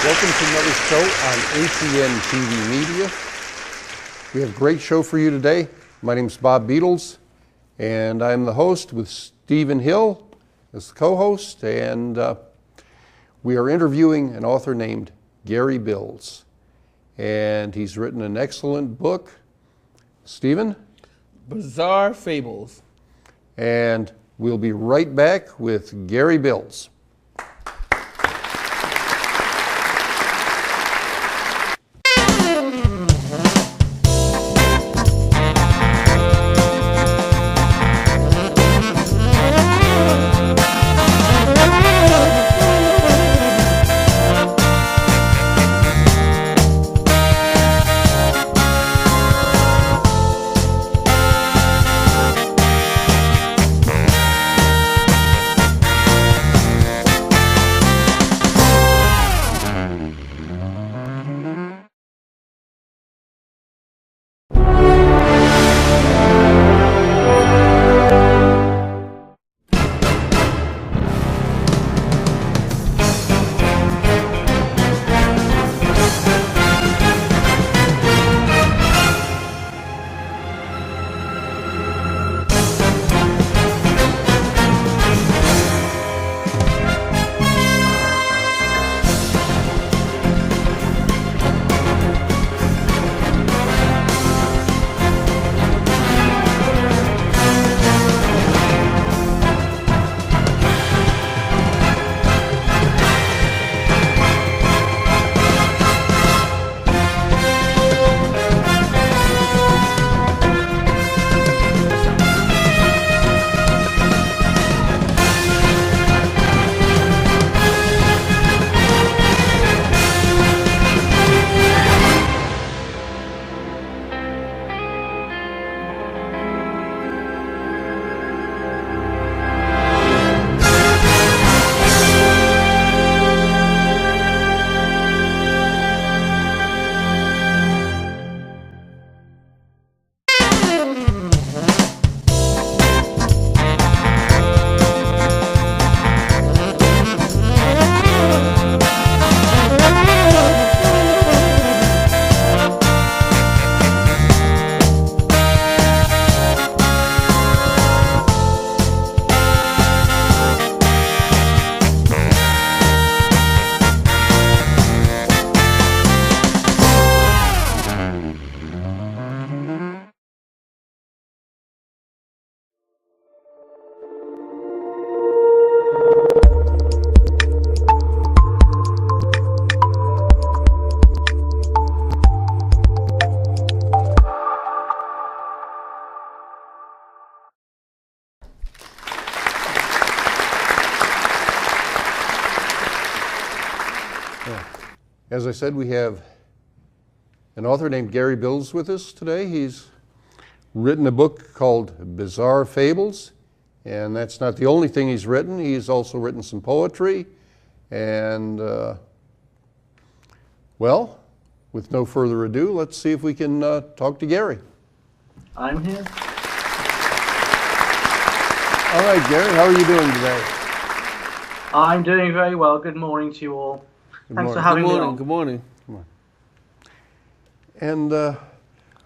Welcome to another show on APN TV Media. We have a great show for you today. My name is Bob Beatles, and I'm the host with Stephen Hill as the co-host, and we are interviewing an author named Gary Bills, and he's written an excellent book. Stephen? Bizarre Fables. And we'll be right back with Gary Bills. as I said, we have an author named Gary Bills with us today. He's written a book called Bizarre Fables, and that's not the only thing he's written. He's also written some poetry, and well, with no further ado, let's see if we can talk to Gary. I'm here. All right, Gary, how are you doing today? I'm doing very well. Good morning to you all. Thanks for having me on. Good morning. And I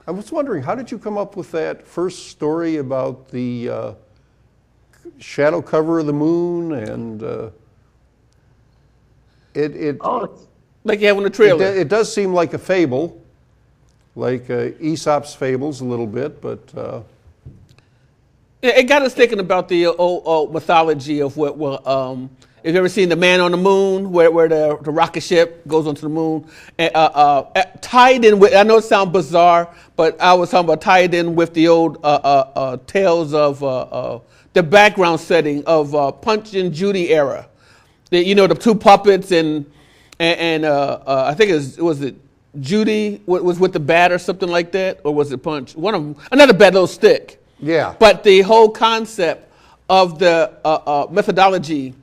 was wondering, how did you come up with that first story about the shadow cover of the moon? And like you have in the trailer. It does seem like a fable, like Aesop's fables a little bit, but It got us thinking about the old mythology of what. Have you ever seen The Man on the Moon, where the rocket ship goes onto the moon? And, tied in with, I know it sounds bizarre, but I was talking about tied in with the old tales of the background setting of Punch and Judy era. The two puppets and I think was it Judy was with the bat or something like that, or was it Punch? One of them, another bat, little stick. yeah. But the whole concept of the methodology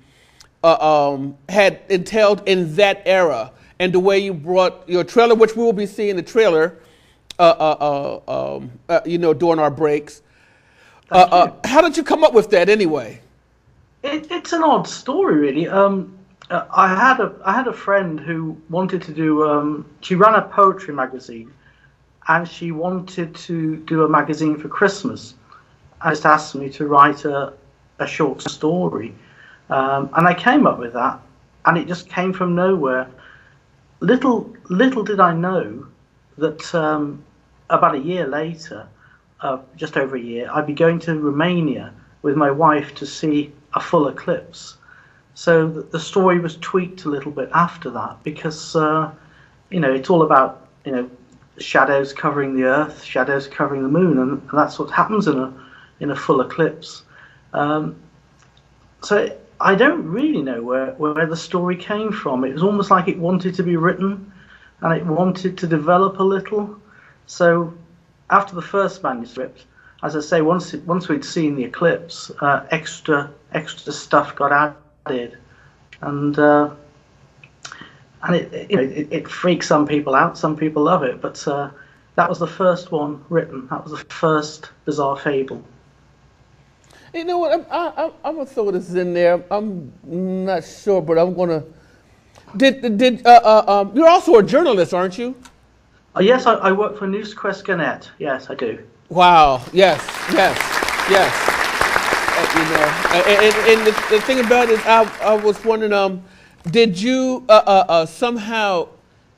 had entailed in that era, and the way you brought your trailer, which we will be seeing the trailer, during our breaks. How did you come up with that anyway? It's an odd story, really. I had a friend who wanted to do. She ran a poetry magazine, and she wanted to do a magazine for Christmas. And just asked me to write a short story. And I came up with that, and it just came from nowhere. Little did I know that about a year later, just over a year, I'd be going to Romania with my wife to see a full eclipse. So the story was tweaked a little bit after that, because it's all about shadows covering the Earth, shadows covering the Moon, and that's what happens in a full eclipse. So I don't really know where the story came from. It was almost like it wanted to be written, and it wanted to develop a little. So after the first manuscript, as I say, once we'd seen the eclipse, extra stuff got added, and it freaks some people out. Some people love it, but that was the first one written. That was the first Bizarre Fable. You know what? I'm gonna throw this in there. I'm not sure, but I'm gonna. You're also a journalist, aren't you? Yes, I work for Newsquest Gannett. Yes, I do. Wow. Yes. And the thing about it, I was wondering, did you somehow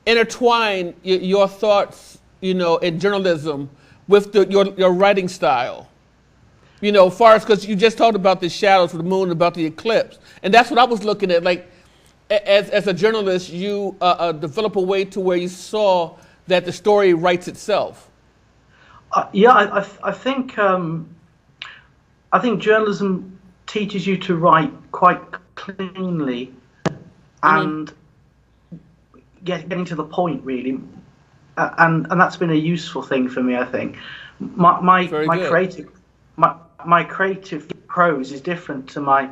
intertwine your thoughts, in journalism with your writing style? Far as, because you just talked about the shadows of the moon, about the eclipse, and that's what I was looking at. Like, as a journalist, you develop a way to where you saw that the story writes itself. I think journalism teaches you to write quite cleanly and getting to the point, really, and that's been a useful thing for me. I think my creative prose is different to my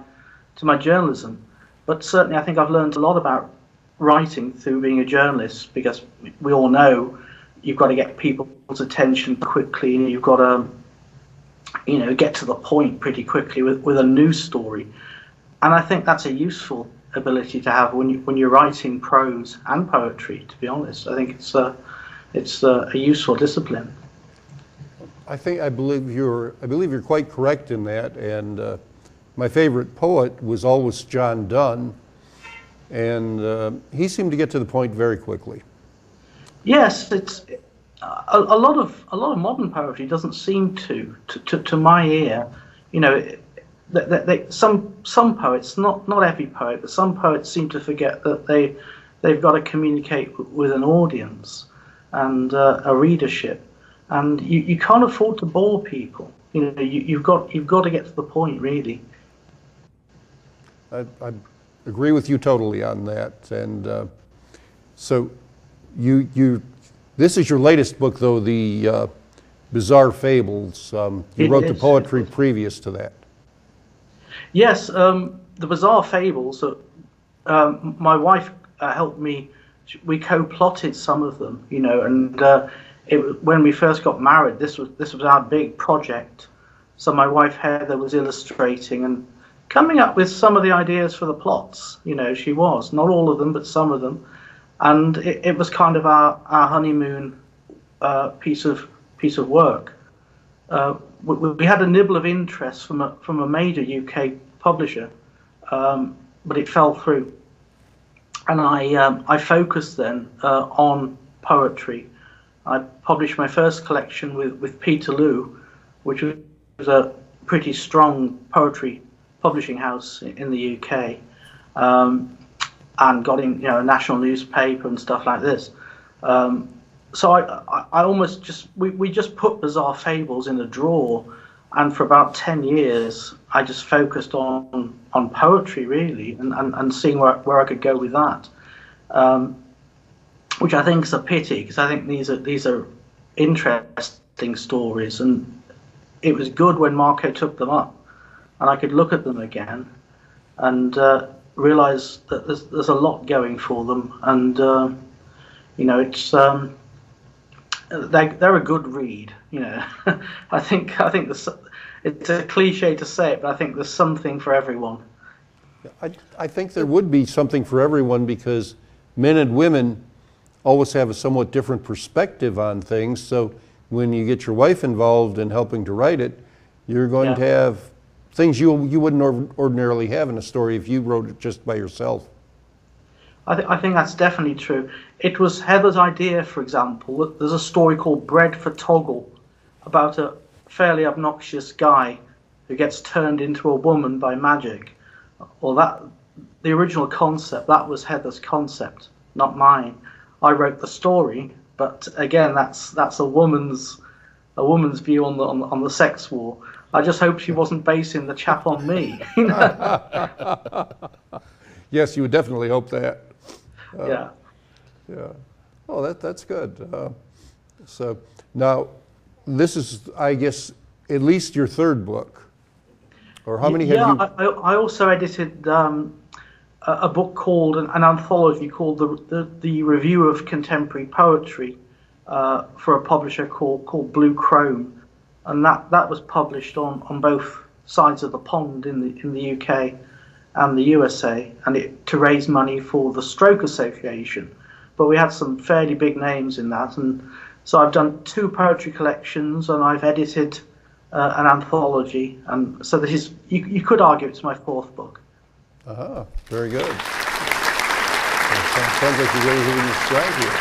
journalism, but certainly I think I've learned a lot about writing through being a journalist, because we all know you've got to get people's attention quickly, and you've got to get to the point pretty quickly with a news story. And I think that's a useful ability to have when you're writing prose and poetry, to be honest. I think it's a useful discipline. I believe you're quite correct in that, and my favorite poet was always John Donne, and he seemed to get to the point very quickly. Yes, it's a lot of modern poetry doesn't seem to my ear. Some poets, not every poet, but some poets seem to forget that they've got to communicate with an audience and a readership. And you can't afford to bore people. You've got to get to the point, really. I agree with you totally on that. And so this is your latest book, though, the Bizarre Fables. You It wrote the is. poetry previous to that. Yes, the Bizarre Fables. My wife helped me. We co-plotted some of them, and when we first got married, this was our big project. So my wife Heather was illustrating and coming up with some of the ideas for the plots. She was, not all of them, but some of them, and it was kind of our honeymoon piece of work. We had a nibble of interest from a major UK publisher, but it fell through. And I focused then on poetry. I published my first collection with Peterloo, which was a pretty strong poetry publishing house in the UK, and got in a national newspaper and stuff like this. So I almost we just put Bizarre Fables in a drawer, and for about 10 years I just focused on poetry really, and seeing where I could go with that, which I think is a pity, because I think these are interesting stories, and it was good when Marco took them up and I could look at them again and realize that there's a lot going for them, and it's they're a good read. I think it's a cliche to say it, but I think there's something for everyone. I think there would be something for everyone, because men and women always have a somewhat different perspective on things. So when you get your wife involved in helping to write it, you're going to have things you wouldn't ordinarily have in a story if you wrote it just by yourself. I think that's definitely true. It was Heather's idea, for example. There's a story called Bread for Toggle about a fairly obnoxious guy who gets turned into a woman by magic. Well, the original concept, that was Heather's concept, not mine. I wrote the story, but again, that's a woman's view on the sex war. I just hope she wasn't basing the chap on me. Yes, you would definitely hope that. Yeah. Yeah. Oh, that's good. So now, this is, I guess, at least your third book. Or how many have you? I also edited a book called, an anthology called the Review of Contemporary Poetry for a publisher called Blue Chrome, and that was published on both sides of the pond in the UK and the USA, and to raise money for the Stroke Association. But we had some fairly big names in that, and so I've done 2 poetry collections, and I've edited an anthology, and so this is, you could argue it's my 4th book. Very good. Sounds like you're really hitting your stride here.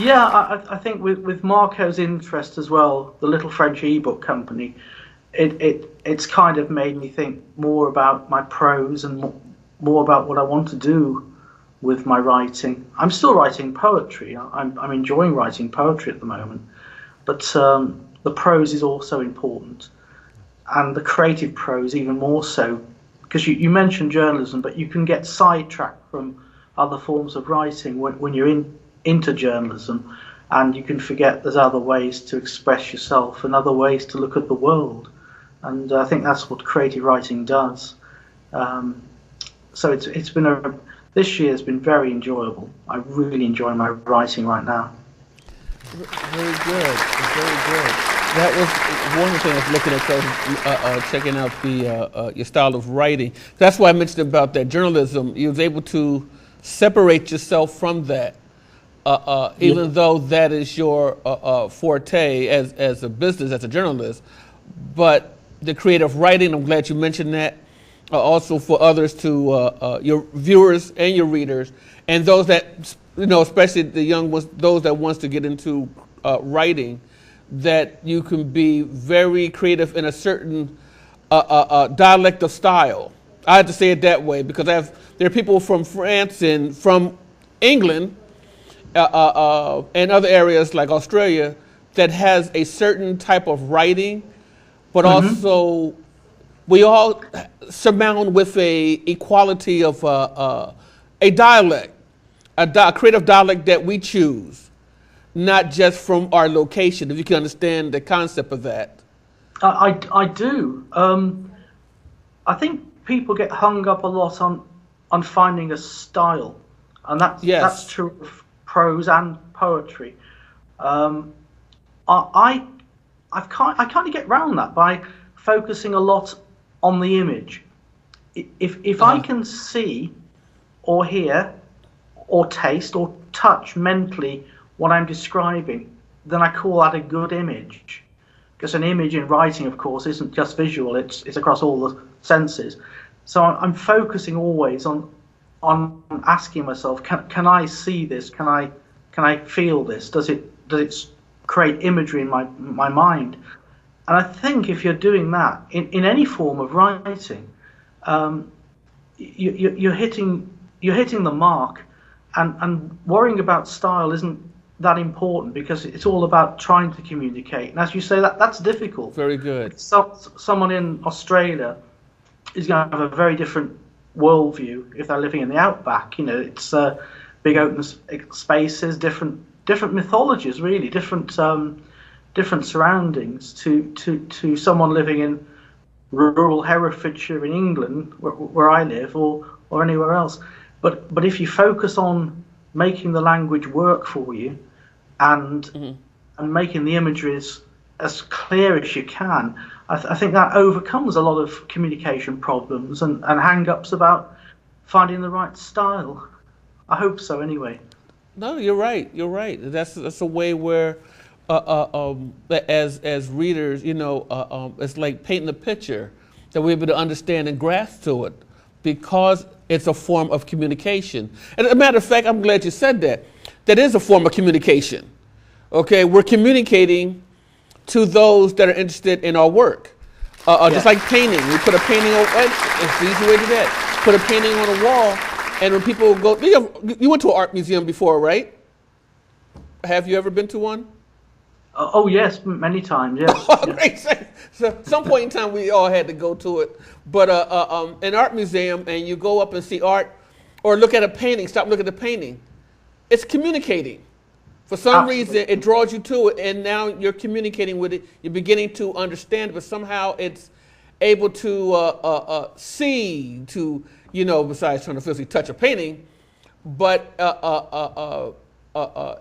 Yeah, I think with Marco's interest as well, the Little French ebook company, it's kind of made me think more about my prose and more about what I want to do with my writing. I'm still writing poetry. I'm enjoying writing poetry at the moment, but the prose is also important, and the creative prose even more so, because you mentioned journalism, but you can get sidetracked from other forms of writing when you're into journalism, and you can forget there's other ways to express yourself and other ways to look at the world, and I think that's what creative writing does. So this year has been very enjoyable. I really enjoy my writing right now. Very good, very good. That was one of the things I was looking at, checking out your style of writing. That's why I mentioned about that journalism. You was able to separate yourself from that, even though that is your forte as a business, as a journalist. But the creative writing, I'm glad you mentioned that. Also for others to, your viewers and your readers, and those that, especially the young ones, those that wants to get into writing, that you can be very creative in a certain dialect of style. I have to say it that way because there are people from France and from England and other areas like Australia that has a certain type of writing, but also we all surmount with a equality of a dialect. a creative dialect that we choose, not just from our location. If you can understand the concept of that. I do. I think people get hung up a lot on finding a style, and that's true of prose and poetry. I kind of get round that by focusing a lot on the image. If I can see or hear or taste or touch mentally what I'm describing, then I call that a good image. Because an image in writing, of course, isn't just visual; it's across all the senses. So I'm focusing always on asking myself, can I see this? Can I feel this? Does it create imagery in my mind? And I think if you're doing that in any form of writing, you're hitting the mark, and worrying about style isn't that important, because it's all about trying to communicate. And as you say, that's difficult. Very good. So someone in Australia is going to have a very different worldview if they're living in the outback. You know, it's big open spaces, different mythologies, really, different surroundings to someone living in rural Herefordshire in England, where I live, or anywhere else. But if you focus on making the language work for you, and making the imagery as clear as you can, I think that overcomes a lot of communication problems and hang-ups about finding the right style. I hope so, anyway. No, you're right. You're right. That's a way where, as readers, it's like painting a picture that we're able to understand and grasp to it, because it's a form of communication. And as a matter of fact, I'm glad you said that. That is a form of communication. Okay, we're communicating to those that are interested in our work. Just like painting. We put a painting on, it's the easy way to do that. Put a painting on a wall, and when people go, you went to an art museum before, right? Have you ever been to one? Oh yes, many times, yes. Oh, great. So some point in time we all had to go to it. But an art museum, and you go up and see art, or look at a painting, stop looking at the painting. It's communicating. For some reason, it draws you to it, and now you're communicating with it. You're beginning to understand it, but somehow it's able to see, to, besides trying to physically touch a painting, but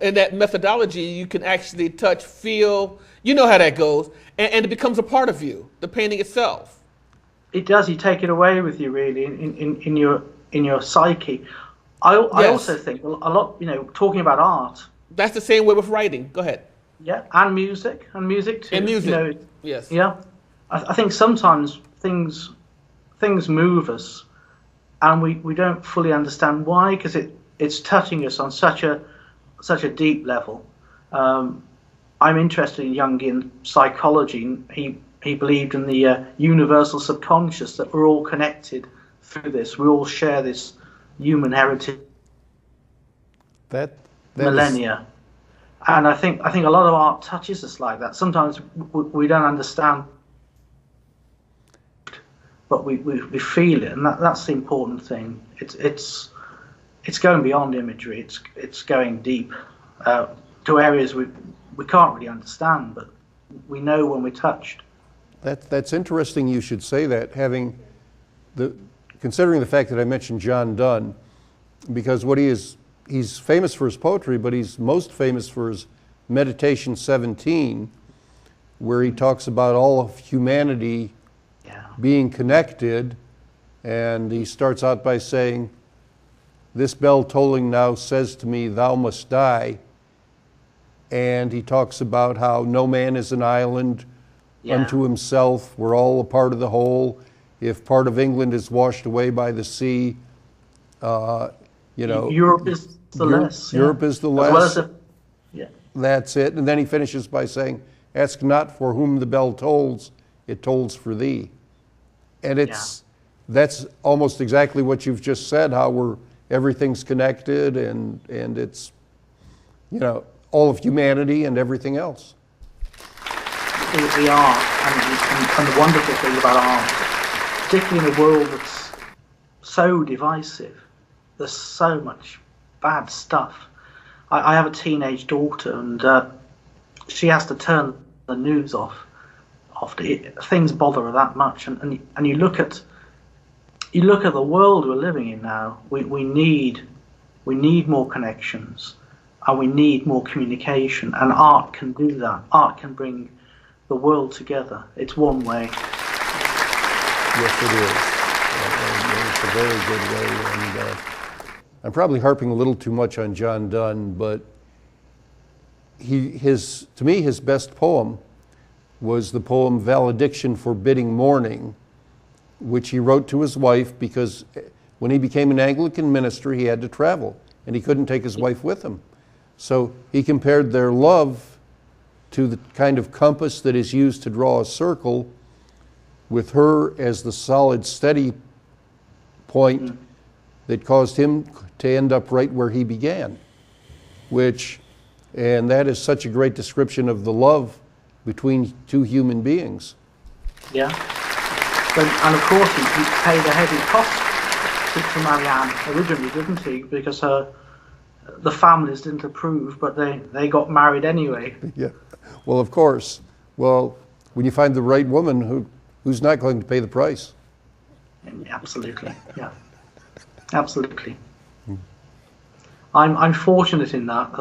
in that methodology, you can actually touch, feel, you know how that goes, and it becomes a part of you, the painting itself. It does. You take it away with you, really, in your psyche. I also think a lot, talking about art. That's the same way with writing. Go ahead. Yeah, and music too. And music, yes. Yeah, I think sometimes things move us, and we don't fully understand why, because it's touching us on such a deep level. I'm interested in Jungian psychology, and he believed in the universal subconscious, that we're all connected through this. We all share this human heritage. That millennia. And I think a lot of art touches us like that. Sometimes we don't understand, but we feel it, and that's the important thing. It's going beyond imagery. It's going deep to areas we can't really understand, but we know when we're touched. That's interesting you should say that, considering the fact that I mentioned John Donne, because he's famous for his poetry, but he's most famous for his Meditation 17, where he talks about all of humanity being connected, and he starts out by saying, "This bell tolling now says to me, thou must die." And he talks about how no man is an island unto himself. We're all a part of the whole. If part of England is washed away by the sea, Europe is the less. Europe is the less. As well as That's it. And then he finishes by saying, "Ask not for whom the bell tolls, it tolls for thee." And that's almost exactly what you've just said, how everything's connected, and it's, all of humanity and everything else. The art, and the wonderful thing about art, particularly in a world that's so divisive, there's so much bad stuff. I have a teenage daughter, and she has to turn the news off. Things bother her that much, and you look at the world we're living in now. We need more connections, and we need more communication, and art can do that. Art can bring the world together. It's one way. Yes, it is. It's a very good way. And I'm probably harping a little too much on John Donne, but to me, his best poem was the poem Valediction Forbidding Mourning, which he wrote to his wife because when he became an Anglican minister, he had to travel, and he couldn't take his wife with him. So he compared their love to the kind of compass that is used to draw a circle, with her as the solid, steady point that caused him to end up right where he began, and that is such a great description of the love between two human beings. Yeah. And of course, he paid a heavy cost to Marianne originally, didn't he? Because the families didn't approve, but they got married anyway. Yeah. Well, of course. Well, when you find the right woman who's not going to pay the price. Absolutely. Yeah. Absolutely. I'm fortunate in that.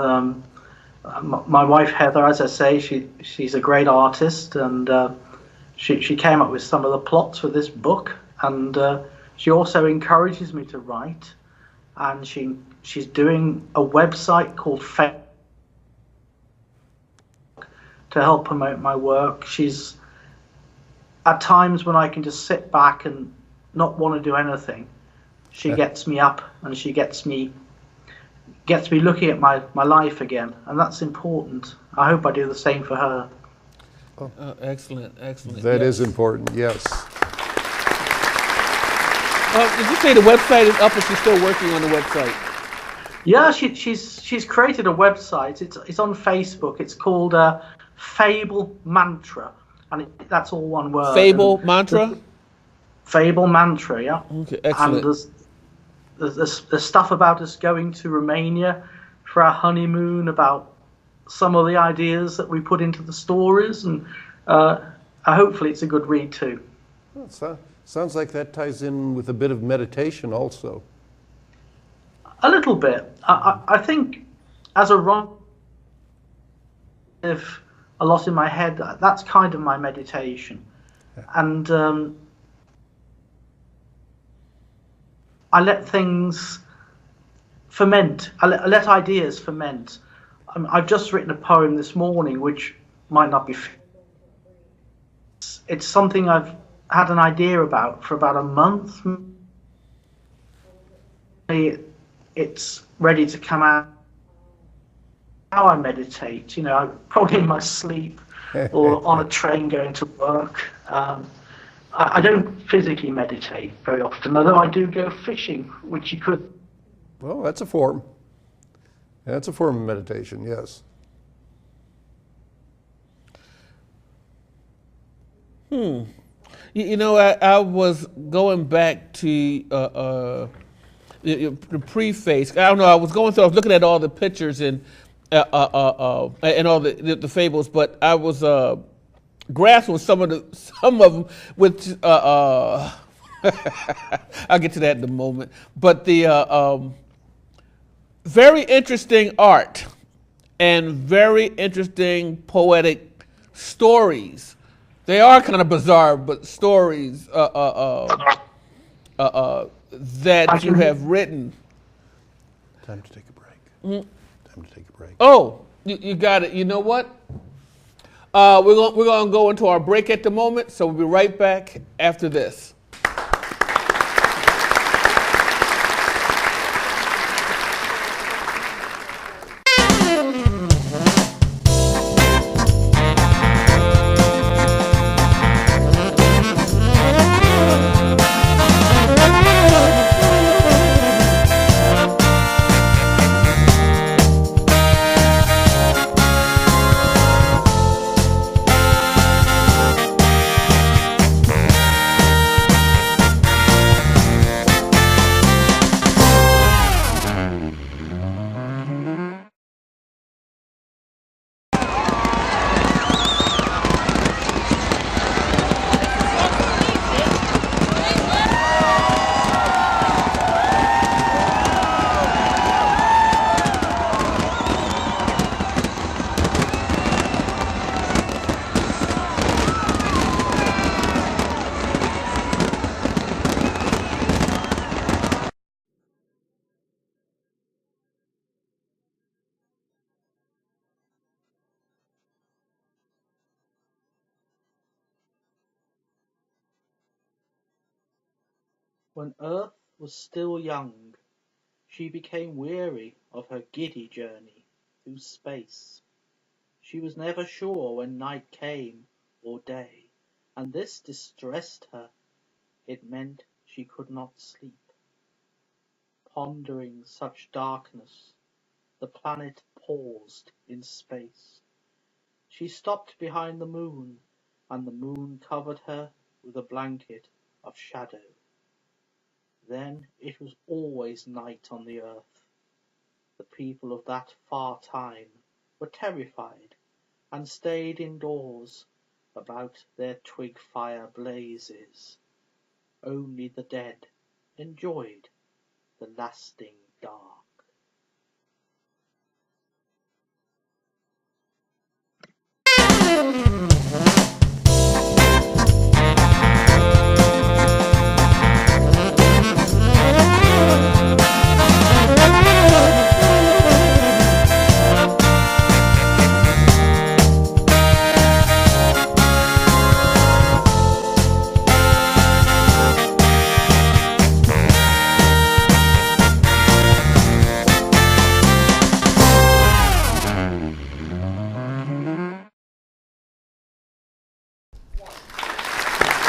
My wife Heather, as I say, she's a great artist, and she came up with some of the plots for this book, and she also encourages me to write, and she's doing a website called Fables to help promote my work. She's at times when I can just sit back and not want to do anything, she gets me up and she gets me looking at my life again, and that's important. I hope I do the same for her. Excellent. That is important, yes. Did you say the website is up, or she's still working on the website? Yeah, she's created a website. It's on Facebook. It's called Fable Mantra, and that's all one word. Fable Mantra? Fable Mantra, yeah. Okay, excellent. And there's stuff about us going to Romania for our honeymoon, about some of the ideas that we put into the stories, and hopefully it's a good read too. Well, sounds like that ties in with a bit of meditation also. A little bit. I think as a writer, if a lot in my head, that's kind of my meditation. And I let things ferment. I let ideas ferment. I've just written a poem this morning, which might not be. It's something I've had an idea about for about a month. It's ready to come out. How I meditate, probably in my sleep or on a train going to work. I don't physically meditate very often, although I do go fishing, which you could. Well, that's a form. That's a form of meditation, yes. I was going back to the preface. I don't know. I was looking at all the pictures and all the fables, but I was grasping some of them, which I'll get to that in a moment. But the very interesting art and very interesting poetic stories. They are kind of bizarre, but stories that you have written. Time to take a break. Time to take a break. Oh, you got it. You know what? We're going to go into our break at the moment, so we'll be right back after this. When Earth was still young, she became weary of her giddy journey through space. She was never sure when night came or day, and this distressed her. It meant she could not sleep. Pondering such darkness, the planet paused in space. She stopped behind the moon, and the moon covered her with a blanket of shadow. Then it was always night on the earth. The people of that far time were terrified and stayed indoors about their twig fire blazes. Only the dead enjoyed the lasting dark.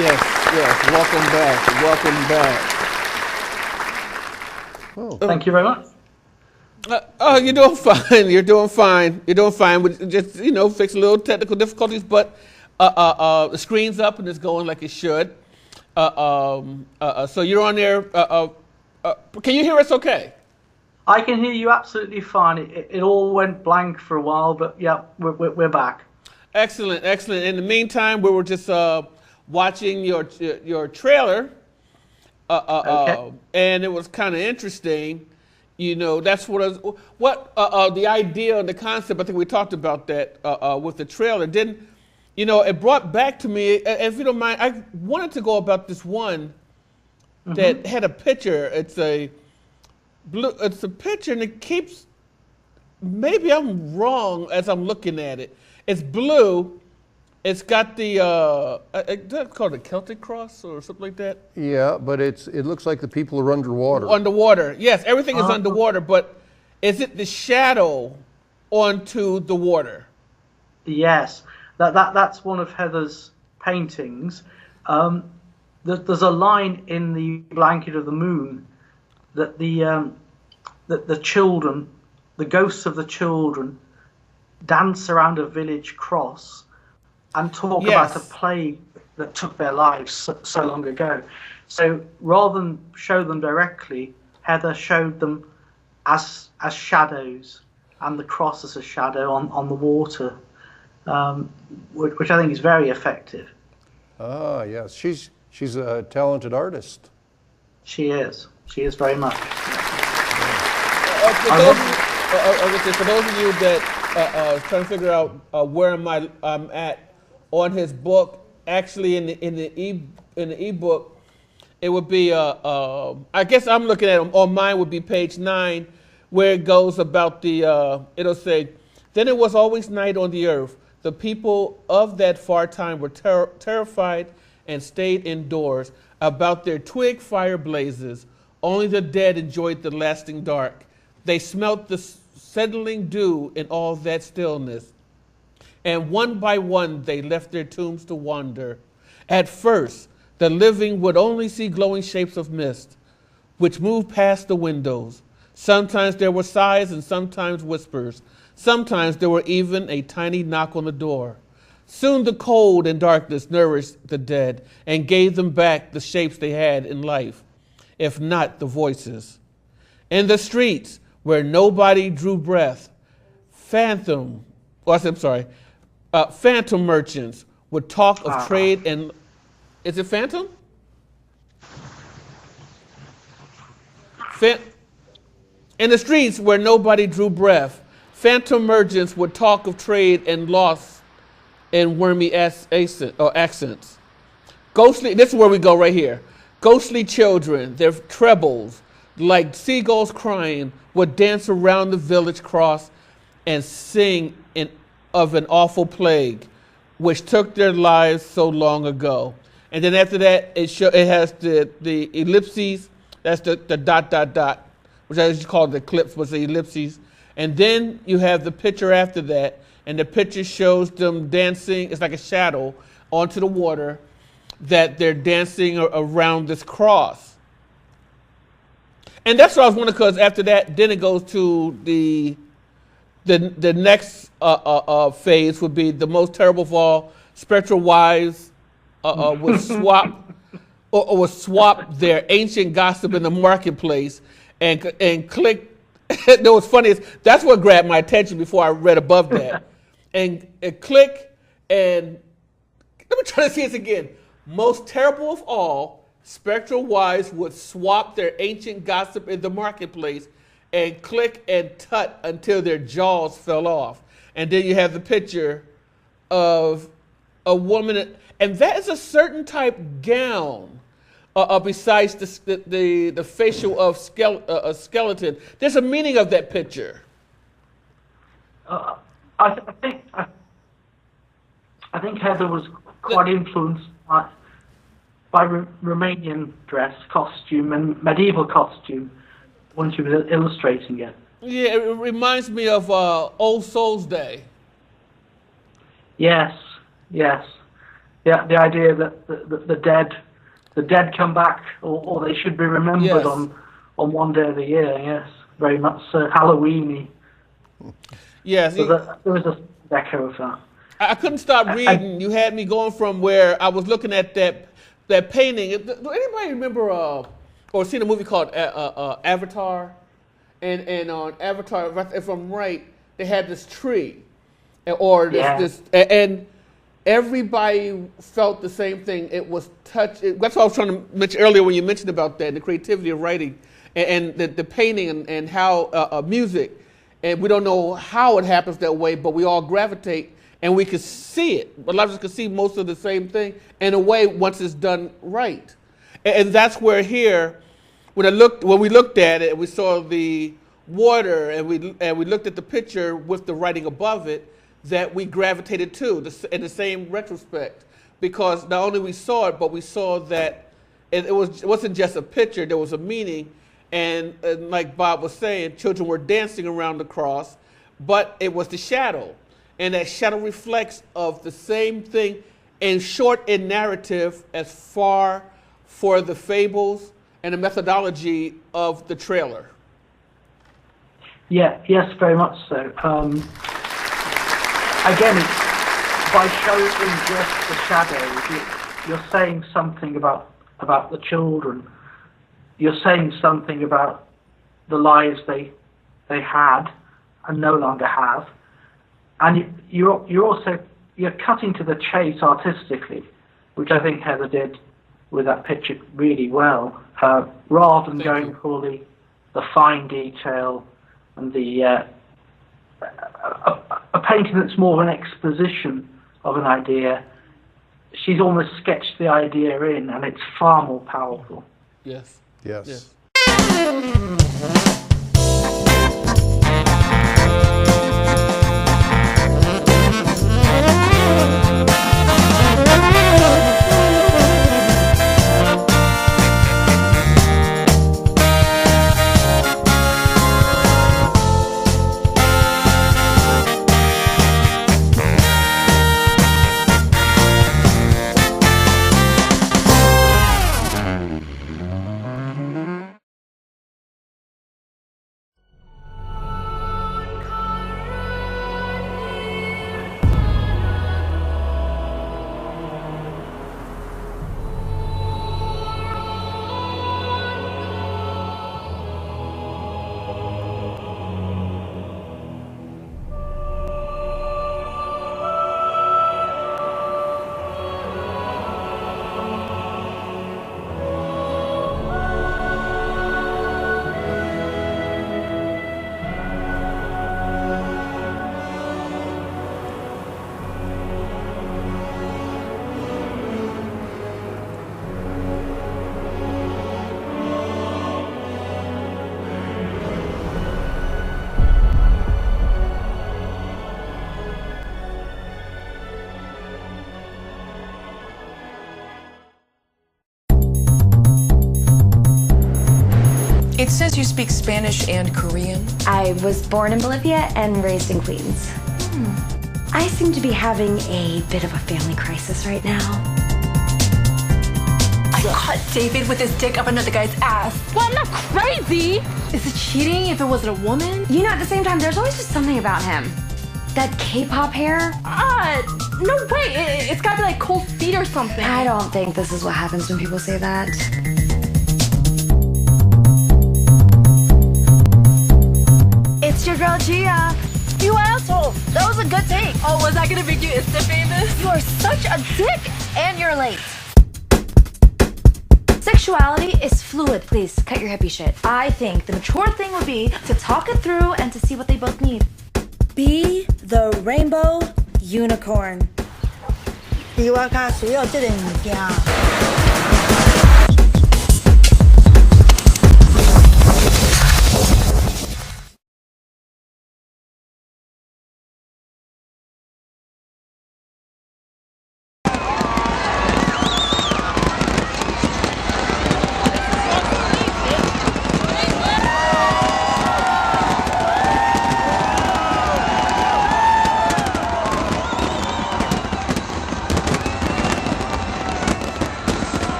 Yes, yes. Welcome back. Oh, Thank you very much. Oh, you're doing fine. You're doing fine. You're doing fine. We just fix a little technical difficulties, but the screen's up and it's going like it should. So you're on there. Can you hear us? Okay. I can hear you absolutely fine. It all went blank for a while, but yeah, we're back. Excellent, excellent. In the meantime, we were just watching your trailer, Okay. and it was kind of interesting. That's what the idea and the concept. I think we talked about that with the trailer. Didn't it brought back to me? If you don't mind, I wanted to go about this one that had a picture. It's a picture, and it keeps. Maybe I'm wrong as I'm looking at it. It's blue. It's got the that's called a Celtic cross or something like that. yeah, but it looks like the people are underwater. Underwater, yes, everything is underwater. But is it the shadow onto the water? Yes, that's one of Heather's paintings. There's a line in the blanket of the moon that the children, the ghosts of the children, dance around a village cross and talk Yes. about a plague that took their lives so long ago. So rather than show them directly, Heather showed them as shadows, and the cross as a shadow on the water, which I think is very effective. Ah, yes, she's a talented artist. She is very much. For those of you that trying to figure out where I'm at on his book, actually in the ebook, it would be I guess I'm looking at them on mine would be page 9, where it goes about the it'll say, then it was always night on the earth. The people of that far time were terrified and stayed indoors about their twig fire blazes. Only the dead enjoyed the lasting dark. They smelt the settling dew in all that stillness. And one by one they left their tombs to wander. At first, the living would only see glowing shapes of mist, which moved past the windows. Sometimes there were sighs and sometimes whispers. Sometimes there were even a tiny knock on the door. Soon the cold and darkness nourished the dead and gave them back the shapes they had in life, if not the voices. In the streets where nobody drew breath, phantom merchants would talk of trade and... Is it phantom? In the streets where nobody drew breath, phantom merchants would talk of trade and loss in wormy accents. Ghostly, this is where we go right here. Ghostly children, their trebles, like seagulls crying, would dance around the village cross and sing of an awful plague which took their lives so long ago. and then after that it has the ellipses. That's the dot dot dot, which I used to call the eclipse, was the ellipses. And then you have the picture after that, and the picture shows them dancing. It's like a shadow onto the water, that they're dancing around this cross. And that's what I was wondering, because after that, then it goes to the next phase would be the most terrible of all. Spiritual wives would swap or would swap their ancient gossip in the marketplace and click. No, what's funny is that's what grabbed my attention before I read above that, and click and let me try to see this again. Most terrible of all, spectral wives would swap their ancient gossip in the marketplace and click and tut until their jaws fell off. And then you have the picture of a woman, and that is a certain type gown. Besides the facial of skeleton, there's a meaning of that picture. I think Heather was quite influenced by Romanian dress, costume, and medieval costume when she was illustrating it. Yeah, it reminds me of Old Souls Day. Yes. Yeah, the idea that the dead come back, or they should be remembered Yes. on one day of the year. Yes, very much Halloweeny. Yes, So there was a echo of that. I couldn't stop reading. You had me going from where I was looking at that painting. Do anybody remember or seen a movie called Avatar? And on Avatar, if I'm right, they had this tree, and everybody felt the same thing. It was touch. That's what I was trying to mention earlier when you mentioned about that, the creativity of writing and the painting and how music. And we don't know how it happens that way, but we all gravitate and we can see it. A lot of us can see most of the same thing in a way once it's done right. And that's where here, when we looked at it, we saw the water and we looked at the picture with the writing above it, that we gravitated to in the same retrospect, because not only we saw it, but we saw that it wasn't just a picture, there was a meaning. And like Bob was saying, children were dancing around the cross, but it was the shadow. And that shadow reflects of the same thing in short in narrative as far for the fables and the methodology of the trailer. Yeah, yes, very much so. Again, by showing just the shadows, you're saying something about the children. You're saying something about the lives they had and no longer have, and you're cutting to the chase artistically, which I think Heather did with that picture really well, rather than going for the fine detail and the a painting that's more of an exposition of an idea. She's almost sketched the idea in, and it's far more powerful. Yes. Yes. Yes. It says you speak Spanish and Korean. I was born in Bolivia and raised in Queens. I seem to be having a bit of a family crisis right now. I caught David with his dick up another guy's ass. Well, I'm not crazy! Is it cheating if it wasn't a woman? You know, at the same time, there's always just something about him. That K-pop hair? No way. It's gotta be like cold feet or something. I don't think this is what happens when people say that. It's your girl, Gia. You asshole. That was a good take. Oh, was that gonna make you Insta famous? You are such a dick, and you're late. Sexuality is fluid. Please, cut your hippie shit. I think the mature thing would be to talk it through and to see what they both need. Be the rainbow unicorn. 比我较需要这个物件。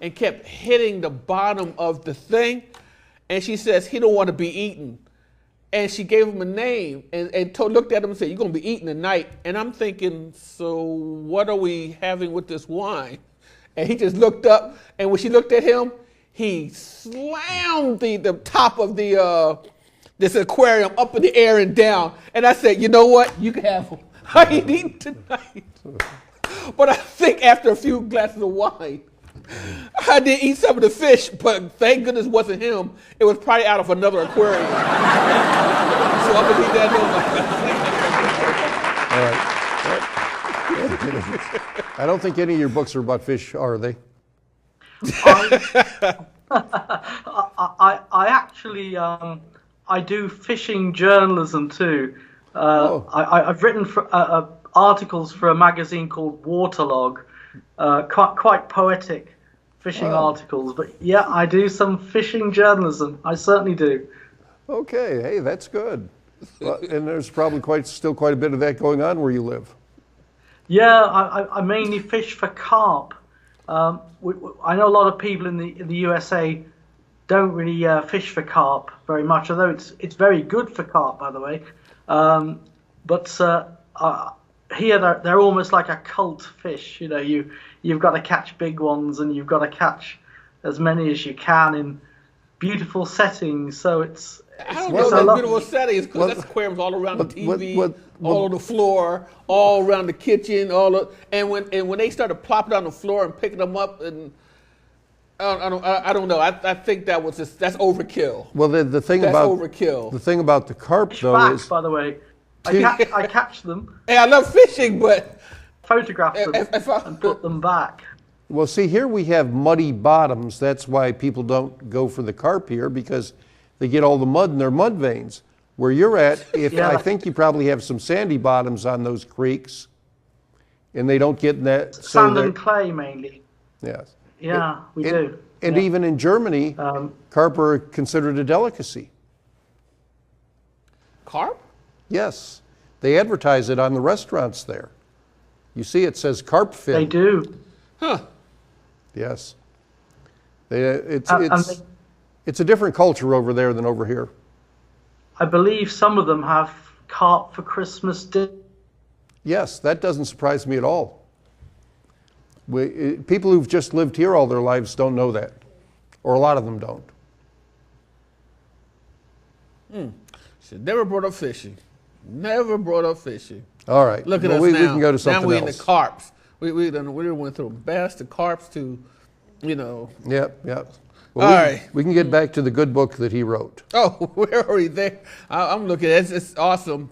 And kept hitting the bottom of the thing. And she says, he don't want to be eaten. And she gave him a name and looked at him and said, you're going to be eaten tonight. And I'm thinking, so what are we having with this wine? And he just looked up, and when she looked at him, he slammed the top of this aquarium up in the air and down. And I said, you know what? You can have him. I ain't eating tonight. But I think after a few glasses of wine, I did eat some of the fish, but thank goodness it wasn't him. It was probably out of another aquarium. So I'm gonna leave that All right. I don't think any of your books are about fish, are they? I actually I do fishing journalism too. I've written articles for a magazine called Waterlog, quite poetic fishing articles. But yeah, I do some fishing journalism. I certainly do. Okay, hey, that's good. Well, and there's probably still quite a bit of that going on where you live. Yeah, I mainly fish for carp. I know a lot of people in the USA don't really fish for carp very much, although it's very good for carp, by the way. But here they're almost like a cult fish. You know, you've got to catch big ones, and you've got to catch as many as you can in beautiful settings. So I don't know that beautiful settings, because that's aquariums all around the TV, all on the floor, all around the kitchen, and when they started plopping on the floor and picking them up, and I don't know. I think that's overkill. Well, the thing that's about overkill. The thing about the carp, though, back, is by the way, I catch them. Hey, I love fishing, but photograph them and put them back. well, see, here we have muddy bottoms. That's why people don't go for the carp here, because they get all the mud in their mud veins. Where you're at, I think you probably have some sandy bottoms on those creeks, and they don't get in that. Sand and clay mainly. Yes. Yeah, we do. And even in Germany, carp are considered a delicacy. Carp? Yes. They advertise it on the restaurants there. You see, it says carp fin. They do. Huh. Yes. It's a different culture over there than over here. I believe some of them have carp for Christmas dinner. Yes, that doesn't surprise me at all. People who've just lived here all their lives don't know that, or a lot of them don't. Should never brought up fishing. Never brought up fishing. All right. Look at well, us we now. can go to something now we're else. in the carps. We went through bass to carps to, you know. Yep, yep. Well, All right. We can get back to the good book that he wrote. Oh, where are we there? I'm looking at it. It's awesome.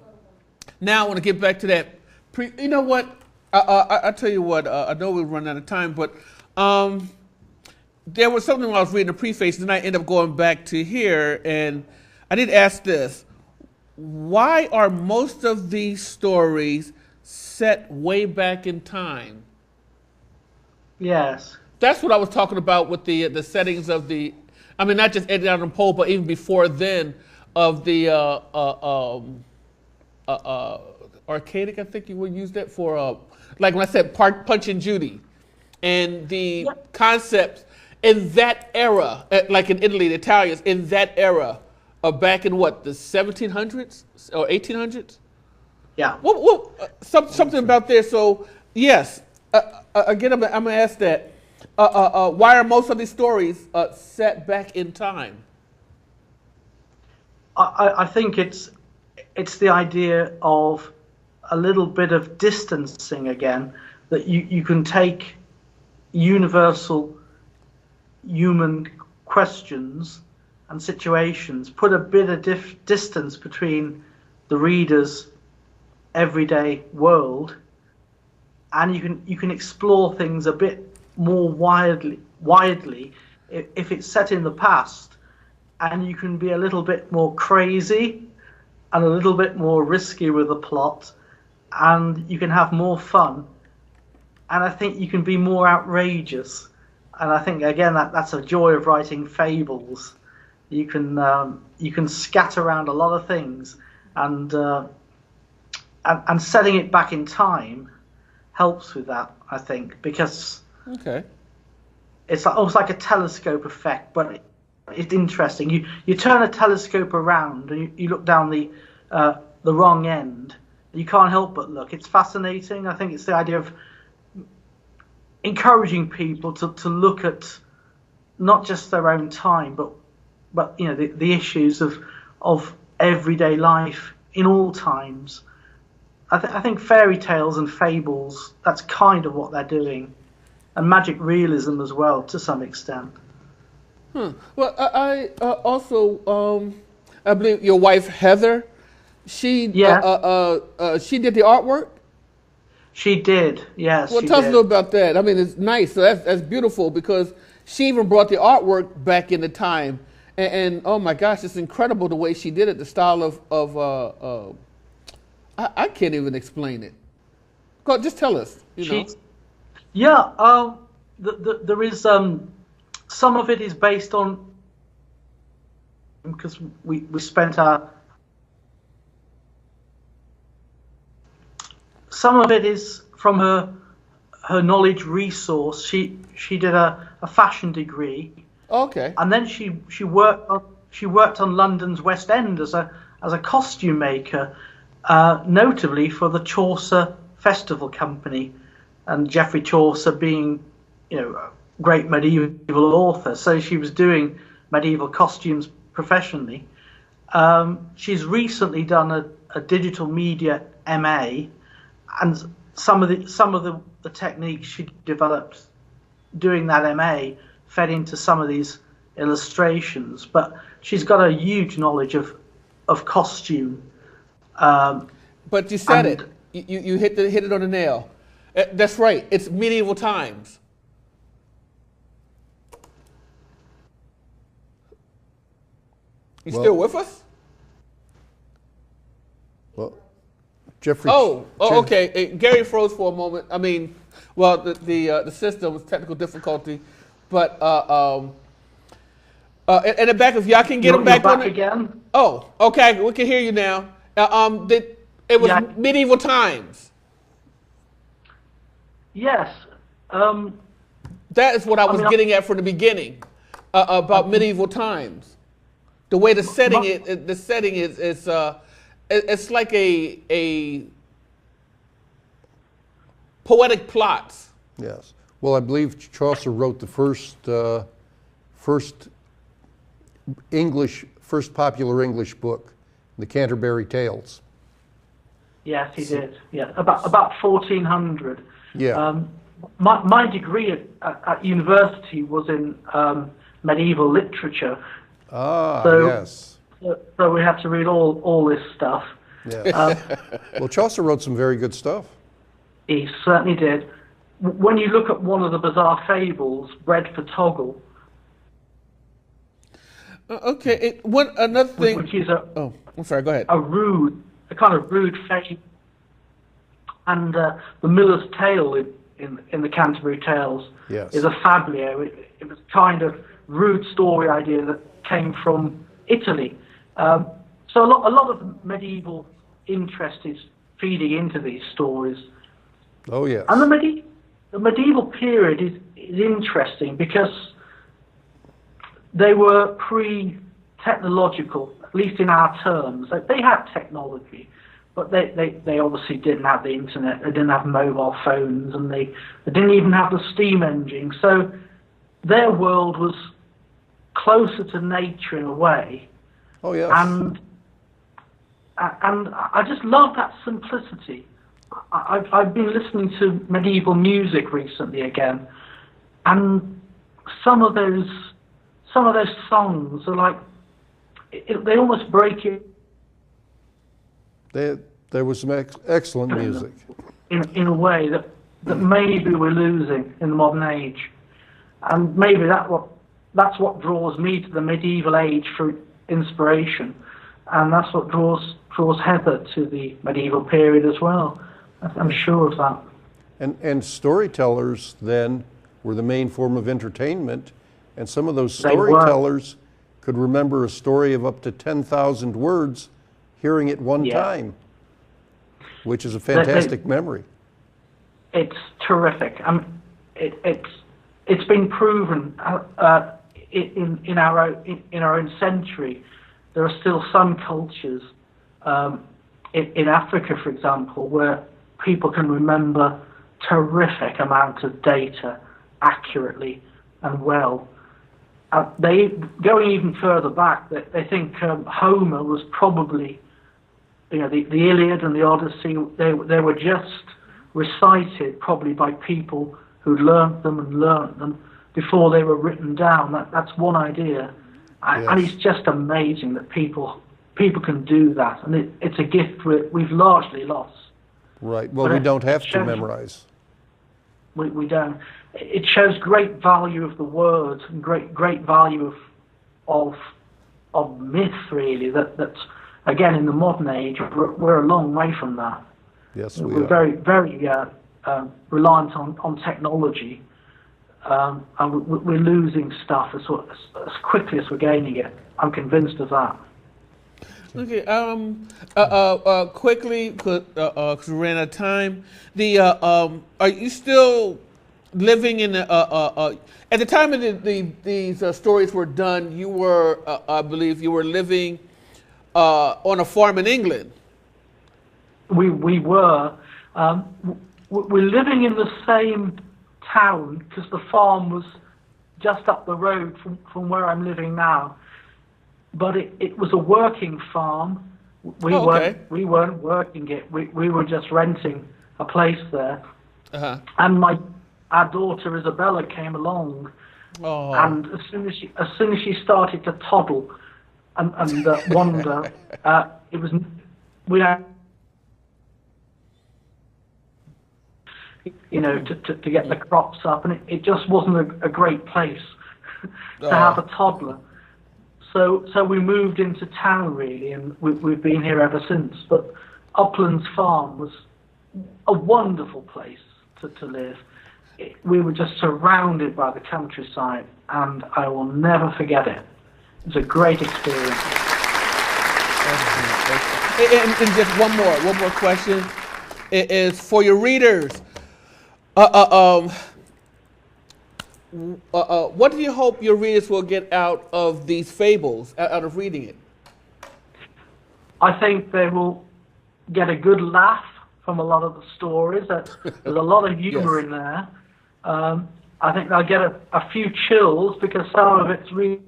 Now I want to get back to that. You know what? I tell you what. I know we're running out of time, but there was something when I was reading the preface, and I ended up going back to here, and I did ask this: why are most of these stories set way back in time? Yes. That's what I was talking about with the settings of the, I mean, not just Edgar Allan Poe, but even before then, of the archaic. I think you would use that for, like when I said Punch and Judy, and the concepts in that era, like in Italy, the Italians in that era, back in what, the 1700s or 1800s? Yeah. Something about there. So yes, again, I'm gonna ask that. Why are most of these stories set back in time? I think it's the idea of a little bit of distancing again, that you can take universal human questions and situations, put a bit of distance between the reader's everyday world, and you can explore things a bit more widely if it's set in the past, and you can be a little bit more crazy and a little bit more risky with the plot, and you can have more fun, and I think you can be more outrageous. And I think again that's a joy of writing fables. You can scatter around a lot of things, and setting it back in time helps with that, I think, because Okay. it's almost like a telescope effect, but it's interesting. You turn a telescope around and you look down the wrong end. You can't help but look. It's fascinating. I think it's the idea of encouraging people to look at not just their own time, but you know the issues of everyday life in all times. I think fairy tales and fables, that's kind of what they're doing. And magic realism as well, to some extent. Well, I also, I believe your wife Heather, she did the artwork. She did, yes. Well, tell us a little about that. I mean, it's nice. So that's beautiful, because she even brought the artwork back in the time, and oh my gosh, it's incredible the way she did it. The style of I can't even explain it. Go, just tell us. You know. Yeah, there is some of it is based on, because we spent some of it is from her knowledge resource. She did a fashion degree. Okay. And then she worked on London's West End as a costume maker, notably for the Chaucer Festival Company. And Geoffrey Chaucer being, you know, a great medieval author, so she was doing medieval costumes professionally. She's recently done a digital media MA, and some of the techniques she developed doing that MA fed into some of these illustrations. But she's got a huge knowledge of costume. But you said it. You hit it on the nail. That's right. It's medieval times. You still with us? Well, Jeffrey. Okay. Gary froze for a moment. I mean, well, the system was technical difficulty, but in the back, if y'all can get him back on again. Oh, okay. We can hear you now. It was medieval times. Yes. That is what I was getting at from the beginning about medieval times. The way the setting it's like a poetic plots. Yes. Well, I believe Chaucer wrote the first popular English book, the Canterbury Tales. Yes, he did. Yeah, about 1400. Yeah. My degree at university was in medieval literature. Ah, So, yes. So we had to read all this stuff. Yes. Well, Chaucer wrote some very good stuff. He certainly did. When you look at one of the bizarre fables, Bread for Toggle. Okay. Another thing? Which is I'm sorry. Go ahead. a kind of rude fable. And the Miller's Tale in the Canterbury Tales Yes. is a fablio. It was kind of rude story idea that came from Italy. So a lot of medieval interest is feeding into these stories. Oh, yes. And the medieval period is interesting because they were pre-technological, at least in our terms. They had technology, but they obviously didn't have the internet, they didn't have mobile phones, and they didn't even have the steam engine. So their world was closer to nature in a way. Oh, yes. And I just love that simplicity. I've been listening to medieval music recently again, and some of those songs are like they almost break it. There was some excellent music. In a way that maybe we're losing in the modern age, and maybe that's what draws me to the medieval age for inspiration, and that's what draws Heather to the medieval period as well. I'm sure of that. And storytellers then were the main form of entertainment, and some of those They were. storytellers could remember a story of up to 10,000 words hearing it one Yeah. time, which is a fantastic memory. It's terrific. It's been proven in our own century. There are still some cultures in Africa, for example, where people can remember terrific amounts of data accurately and well. They going even further back, they think Homer was probably, the Iliad and the Odyssey. They were just recited probably by people who learnt them before they were written down. That's one idea, and it's just amazing that people can do that, and it's a gift we've largely lost. Right. Well, But we don't have to shows- memorize. We don't. It shows great value of the words and great value of myth, really. That again, in the modern age, we're a long way from that. Yes, we We're are. very reliant on technology, and we're losing stuff as quickly as we're gaining it. I'm convinced of that. Okay. Quickly, because we ran out of time. Are you still living in at the time of these stories were done? You were, I believe, you were living on a farm in England. We were. We're living in the same town because the farm was just up the road from where I'm living now. But it was a working farm. We weren't working it. We were just renting a place there. Uh-huh. And our daughter Isabella came along, and as soon as she started to toddle and wander, we had, to get the crops up, and it just wasn't a great place to have a toddler. So we moved into town, really, and we've been here ever since. But Uplands Farm was a wonderful place to live. We were just surrounded by the countryside, and I will never forget it. It was a great experience. And just one more question. It is for your readers. What do you hope your readers will get out of these fables, out of reading it? I think they will get a good laugh from a lot of the stories. There's a lot of humor in there. I think they'll get a few chills because some of it's really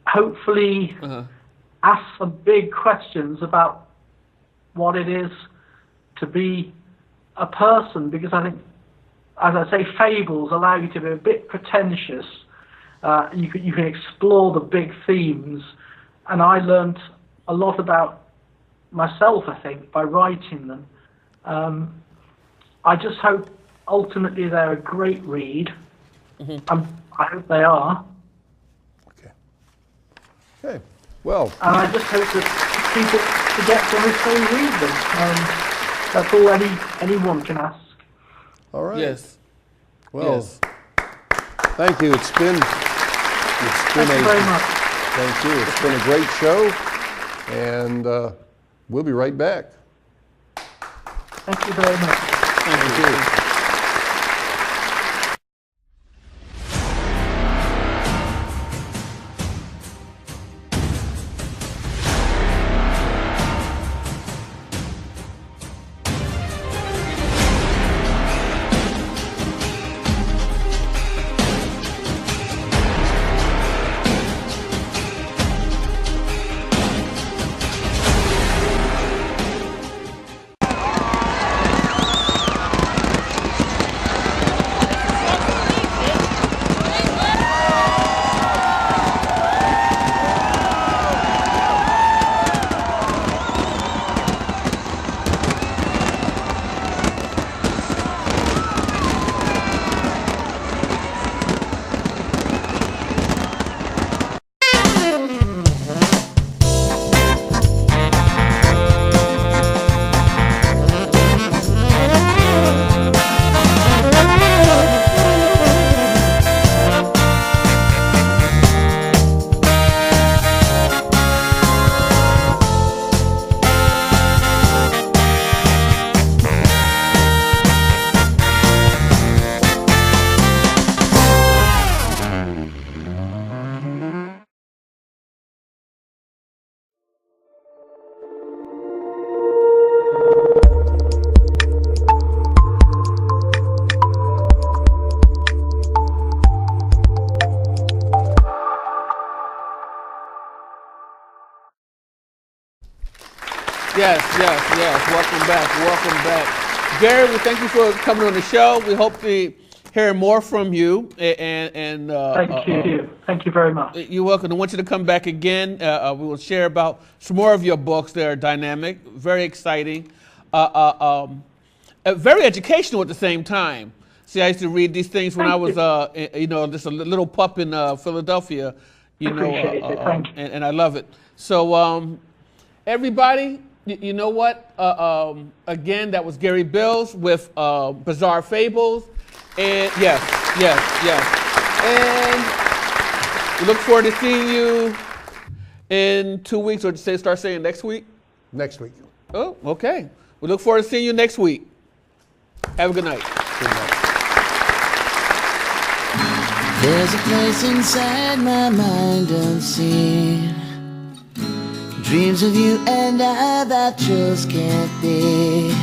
hopefully ask some big questions about what it is to be a person, because I think, as I say, fables allow you to be a bit pretentious. You can explore the big themes, and I learned a lot about myself, I think, by writing them. I just hope ultimately they're a great read. I hope they are. Okay. Well. And I just hope that people forget them if they read them. That's all anyone can ask. All right. Yes. Well, yes. Thank you. It's been Thank you very much. Thank you. It's been a great show, and we'll be right back. Thank you very much. Thank you. Yes. Welcome back. Gary, we thank you for coming on the show. We hope to hear more from you. And Thank you very much. You're welcome. I want you to come back again. We will share about some more of your books. They're dynamic, very exciting, very educational at the same time. See, I used to read these things when I was, just a little pup in Philadelphia. Appreciate it. Thank you. And I love it. So, everybody, you know what? Again, that was Gary Bills with Bizarre Fables. And yes. And we look forward to seeing you in 2 weeks, or start saying next week? Next week. Oh, okay. We look forward to seeing you next week. Have a good night. Good night. There's a place inside my mind unseen, dreams of you and I that just can't be,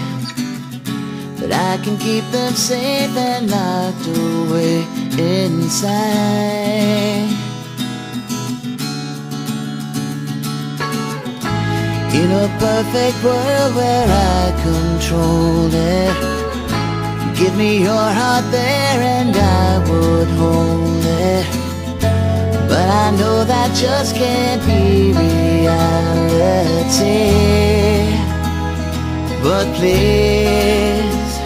but I can keep them safe and locked away inside. In a perfect world where I control it, give me your heart there and I would hold it, but I know that just can't be reality. But please,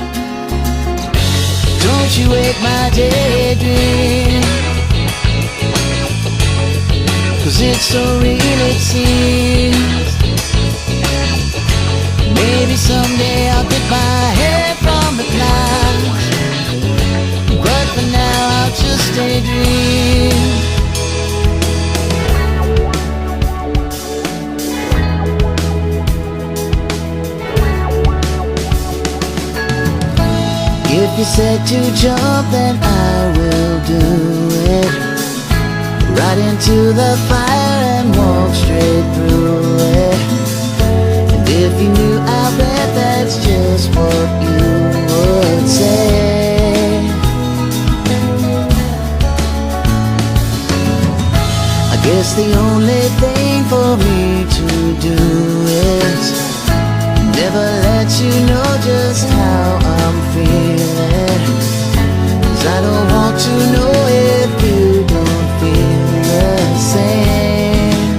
don't you wake my daydream, 'cause it's so real it seems. Maybe someday I'll get my head from the clouds, but for now I'll just daydream. If you said to jump, then I will do it, right into the fire and walk straight through it. you knew, I bet that's just what you would say. I guess the only thing for me to do is never let you know just how I'm feeling, 'cause I don't want to know if you don't feel the same.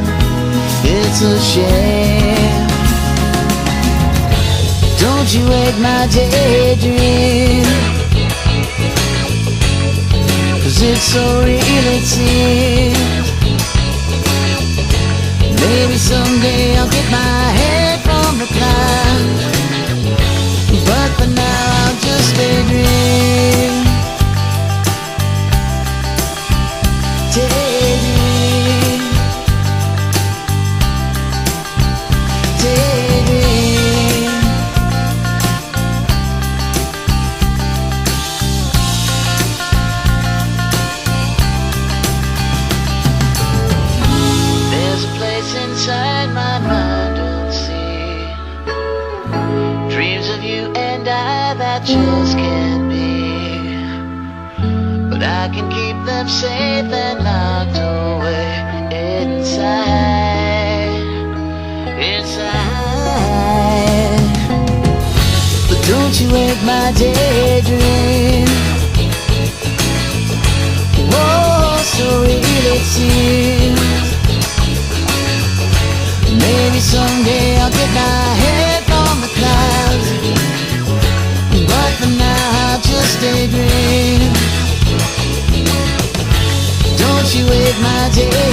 It's a shame. Don't you hate my daydream, 'cause it's so real it seems. Maybe someday I'll get my head from the clouds, but for now I'll just daydream. Daydream. Daydream. There's a place inside my mind unseen, dreams of you and I that just can't be, but I can keep them safe and locked away inside, inside. But don't you hate my daydream? Oh, so real it seems. Maybe someday I'll get my head from the clouds, but for now I'll just daydream. Don't you hate my daydream?